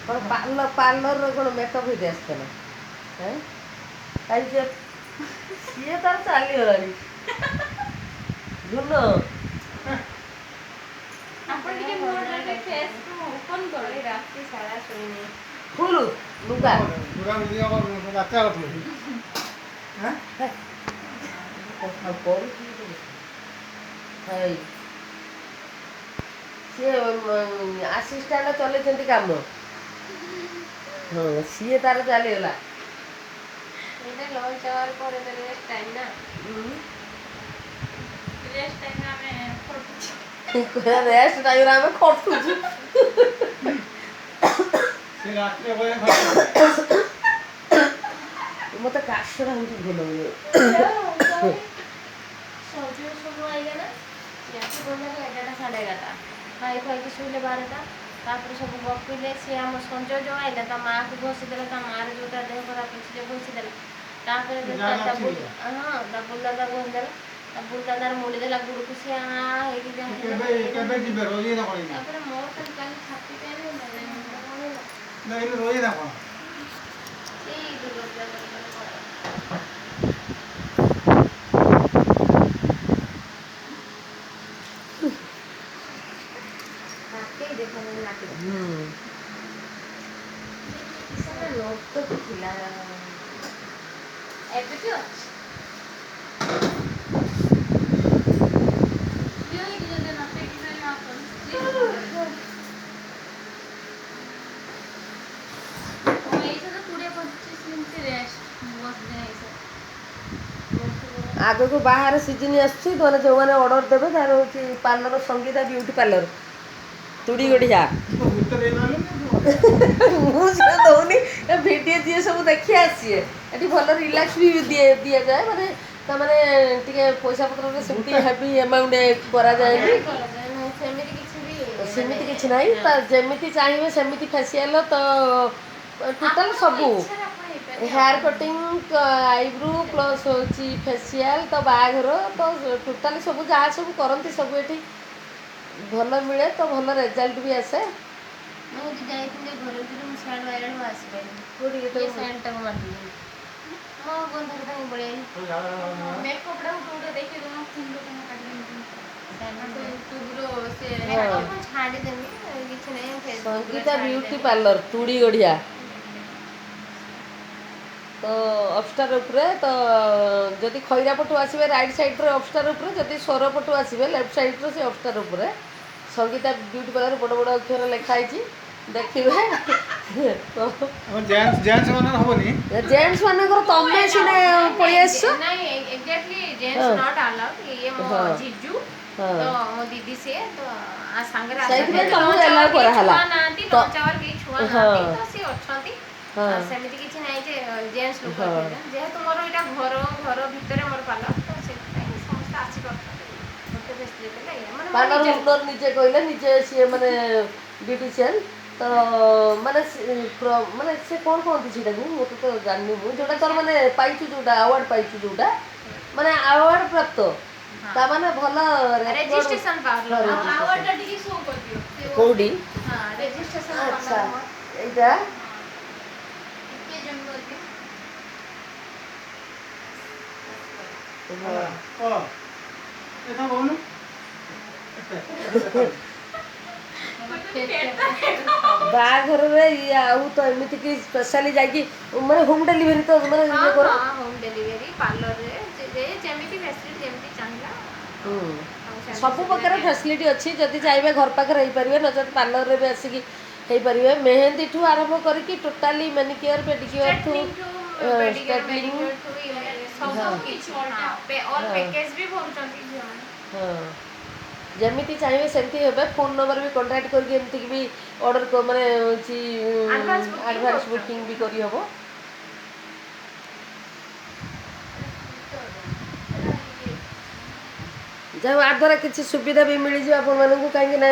କ'ଣ ପାର୍ଲରର କ'ଣ ମେକଅପ୍ ହେଇକି ଆସିଥିଲା କାହିଁକି ସିଏ ତାର ଚାଲିଗଲାଣି ଝୁନ ଫୁଲ ଲୁଗା ସିଏ ଆସିଷ୍ଟାଣ୍ଟ ଚଲେଇଛନ୍ତି କାମ ହଁ ସିଏ ତାର ଚାଲିଗଲା ରେଷ୍ଟ ଟାଇମ୍ରେ ଆମେ ଖଟୁଛୁ ମତେ କାଶଟା ହଉଛି ଭଲ ହୁଏ ଖାଇ ଖାଇକି ଶୋଇଲେ 12ଟା ତାପରେ ସବୁ ଗପିଲେ ସିଏ ଆମ ସଞ୍ଜୟ ଯେଉଁ ଆଇଲା ତା ମାଆକୁ ଘଷିଦେଲା ତା ମାଆର ଯେଉଁ ତା ଦେହ ଖରାପ ଅଛି ଯେ ଘଷିଦେଲା ତାପରେ ତା ବୁଲ ଦାଦା ଘଷିଦେଲା ତା ବୁଲ ଦାଦାର ମୁଡ଼ିଦେଲା ଗୁଡ଼କୁ ସିଏ ହେଇକି ତାପରେ ମୋର ତ କାଲି ଛାତି ପେନ୍ ଆଗକୁ ବାହାର ସିଜିନ୍ ଆସୁଛି ମାନେ ଯେଉଁମାନେ ଅର୍ଡ଼ର ଦେବେ ତାର ହେଉଛି ପାର୍ଲର ସଙ୍ଗୀତା ବିୟୁଟି ପାର୍ଲର ତୁଡ଼ି ଗଡ଼ିଆ ମୁଁ ସେଟା ଦେଉନି ଭିଡ଼ିଓ ଯିଏ ସବୁ ଦେଖି ଆସିବେ ଏଠି ଭଲ ରିଲାକ୍ସ ବି ଦିଆଯାଏ ମାନେ ତାମାନେ ଟିକେ ପଇସା ପତ୍ରରେ ସେମିତି ହେଭି ଆମାଉଣ୍ଟ କରାଯାଏନି ସେମିତି କିଛି ନାହିଁ ଯେମିତି ଚାହିଁବେ ସେମିତି ଫେସିଆଲ ତ ଟୋଟାଲ ସବୁ ହେୟାର କଟିଂ ଆଇବ୍ରୋ ପ୍ଲସ୍ ହେଉଛି ଫେସିଆଲ ତ ବାହାଘର ତ ଟୋଟାଲି ସବୁ ଯାହା ସବୁ କରନ୍ତି ସବୁ ଏଠି ଭଲ ମିଳେ ତ ଭଲ ରେଜଲ୍ଟ ବି ଆସେ ମୁଁ ଯାଇଥିଲି ଘରେ ମୁଁ ସାଇଡ଼୍ ବାଇଡ଼୍ ଆସିପାରିଲି ସାଇଡ଼୍ଟାକୁ ମାରିଲି ମୋ ବନ୍ଧରେ ତାଙ୍କୁ ପଳେଇ ମେକଅପ୍ଟା ଗୋଟେ ଦେଖି ଛାଡ଼ିଦେବି କିଛି ନାହିଁ ସଙ୍ଗୀତା ବିୟୁଟି ପାର୍ଲର ତୁଡ଼ି ଗଢ଼ିଆ ତ ଅପଷ୍ଟାର ଉପରେ ତ ଯଦି ଖଇରା ପଟୁ ଆସିବେ ରାଇଟ୍ ସାଇଡ଼୍ରେ ଅପଷ୍ଟାର ଉପରେ ଯଦି ସ୍ୱର ପଟୁ ଆସିବେ ଲେଫ୍ଟ ସାଇଡ଼୍ରେ ସେ ଅପଷ୍ଟାର ଉପରେ ସଙ୍ଗୀତା ବିୟୁଟି ପାର୍ଲର ବଡ଼ ବଡ଼ ଅକ୍ଷର ଲେଖା ହେଇଛି ଦେଖିବେ ଜେଣ୍ଟସ୍ ମାନଙ୍କର ତମେ ସିନା ପଳେଇ ଆସିଛ ସେଇଥିପାଇଁ ତମକୁ ଏଲାଉ କରାହେଲା ସେମିତି କିଛି ନାହିଁ ଯେ ଜେଣ୍ଟସ୍ ଲୋକ ଯେହେତୁ ମୋର ଏଇଟା ଘର ଭିତରେ ମୋର ପାର୍ଲର ତ ସେଥିପାଇଁ ସମସ୍ତେ ଆସିପାରୁଛନ୍ତି ପାର୍ଲର ଓନର ନିଜେ କହିଲେ ନିଜେ ସିଏ ମାନେ ବ୍ୟୁଟିସିଆନ୍ ତ ମାନେ ମାନେ ସେ କ'ଣ କହନ୍ତି ସେଇଟାକୁ ମୁଁ ତ ଜାଣିନି ମୁଁ ଯେଉଁଟା ତୋର ମାନେ ପାଇଛୁ ଯେଉଁଟା ଆୱାର୍ଡ଼ ପାଇଛୁ ଯେଉଁଟା ମାନେ ଆୱାର୍ଡ଼ ପ୍ରାପ୍ତ ତାମାନେ ଭଲ କେଉଁଠି ଆଚ୍ଛା ଏଇଟା ବାହାଘରରେ ଇଏ ଆଉ ତ ଏମିତିକି ସ୍ପେଶାଲି ଯାଇକି ମାନେ ହୋମ୍ ଡେଲିଭରି ତ ମାନେ ଇଏ କର ହୋମ୍ ଡେଲିଭରି ପାର୍ଲରରେ ଯେମିତି ଫ୍ୟାସିଲିଟି ଯେମିତି ଚାହିଁଲା ସବୁ ପ୍ରକାର ଫ୍ୟାସିଲିଟି ଅଛି ଯଦି ଚାହିଁବେ ଘର ପାଖରେ ହେଇପାରିବେ ନଚେତ ପାର୍ଲରରେ ବି ଆସିକି ହେଇପାରିବେ ମେହେନ୍ଦୀଠୁ ଆରମ୍ଭ କରିକି ଟୋଟାଲି ମ୍ୟାନିକ୍ୟୁର ପେଡିକ୍ୟୁର ଠୁ ଯେମିତି ଚାହିଁବେ ସେମିତି ହେବେ ଫୋନ୍ ନମ୍ବର ବି କଣ୍ଟାକ୍ଟ କରିକି ଏମିତିକି ବି ଅର୍ଡ଼ର ମାନେ ହେଉଛି ଆଡ଼ଭାନ୍ସ ବୁକିଂ ବି କରିହେବ ଯାହା ଆ ଦ୍ୱାରା କିଛି ସୁବିଧା ବି ମିଳିଯିବ ଆପଣମାନଙ୍କୁ କାହିଁକି ନା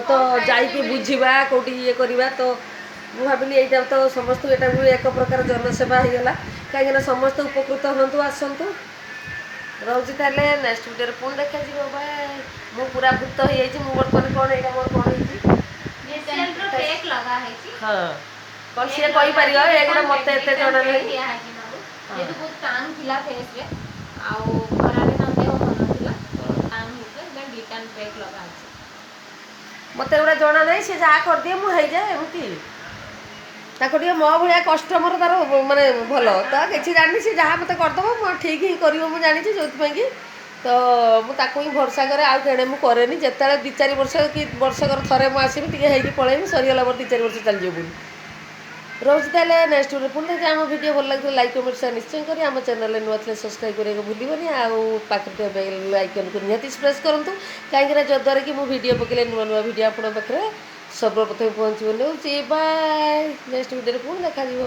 ତ ଯାଇକି ବୁଝିବା କେଉଁଠି ଇଏ କରିବା ତ ମୁଁ ଭାବିଲି ଏଇଟା ତ ସମସ୍ତଙ୍କୁ ଏଇଟା ବି ଏକ ପ୍ରକାର ଜନସେବା ହେଇଗଲା କାହିଁକିନା ସମସ୍ତେ ଉପକୃତ ହୁଅନ୍ତୁ ଆସନ୍ତୁ ରହୁଛି ତାହେଲେ ନେକ୍ସଟ ଭିଡ଼ିଓରେ ପୁଣି ଦେଖାଯିବ ବାଏ ମୁଁ ପୁରା ଭୂତ ହେଇଯାଇଛି ମୁଁ ବର୍ତ୍ତମାନ କ'ଣ ଏଇଟା ମୋର କ'ଣ ହେଇଛି ଲଗା ହେଇଛି ହଁ କ'ଣ ସିଏ କହିପାରିବ ଏଗୁଡ଼ା ମୋତେ ଏତେ ଜଣା ନାହିଁ। ଯେହେତୁ ବହୁତ ଟାନ୍ ଥିଲା ଫେସ୍ରେ ଆଉ ଖରାରେ ତାଙ୍କ ଦେହ ଭଲ ନଥିଲା ଟାନ୍ ହେଇଥିଲା ଡିଟାନ୍ ପ୍ୟାକ୍ ଲଗା ଅଛି। ମୋତେ ଏଗୁଡ଼ା ଜଣା ନାହିଁ, ସେ ଯାହା କରିଦିଏ ମୁଁ ହେଇଯାଏ ଏମିତି। ତାକୁ ଟିକେ ମୋ ଭଳିଆ କଷ୍ଟମର ତାର ମାନେ ଭଲ ତ କିଛି ଜାଣିନି, ସେ ଯାହା ମୋତେ କରିଦେବ ମୁଁ ଠିକ୍ ହିଁ କରିବ ମୁଁ ଜାଣିଛି, ଯେଉଁଥିପାଇଁ କି ତ ମୁଁ ତାକୁ ହିଁ ଭରସା କରେ। ଆଉ କେଣେ ମୁଁ କରେନି, ଯେତେବେଳେ 2-4 ବର୍ଷ କି ବର୍ଷକର ଥରେ ମୁଁ ଆସିବି ଟିକେ ହେଇକି ପଳେଇବି, ସରିଗଲା ପରେ 2-4 ବର୍ଷ ଚାଲିଯିବ ପୁଣି। ରହୁଛି ତାହେଲେ ନେକ୍ସଟ ଭିଡ଼ିଓ ପୁଣି ଯଦି ଆମ ଭିଡ଼ିଓ ଭଲ ଲାଗିଲେ ଲାଇକ୍ କମେଣ୍ଟ ସେୟାର ନିଶ୍ଚୟ କରି ଆମ ଚ୍ୟାନେଲରେ ନୂଆ ଥିଲେ ସବସ୍କ୍ରାଇବ୍ କରିବାକୁ ଭୁଲିବନି। ଆଉ ପାଖରେ ଥିବା ବେଲ୍ ଆଇକନ୍କୁ ନିହାତି ପ୍ରେସ୍ କରନ୍ତୁ, କାହିଁକିନା ଯଦ୍ୱାରା କି ମୁଁ ଭିଡ଼ିଓ ପକେଇଲେ ନୂଆ ନୂଆ ଭିଡ଼ିଓ ଆପଣଙ୍କ ପାଖରେ ସର୍ବପ୍ରଥମେ ପହଞ୍ଚିବ। ନେଉଛି ବାଏ, ନେକ୍ସଟ ଭିଡ଼ିଓରେ ପୁଣି ଦେଖାଯିବ।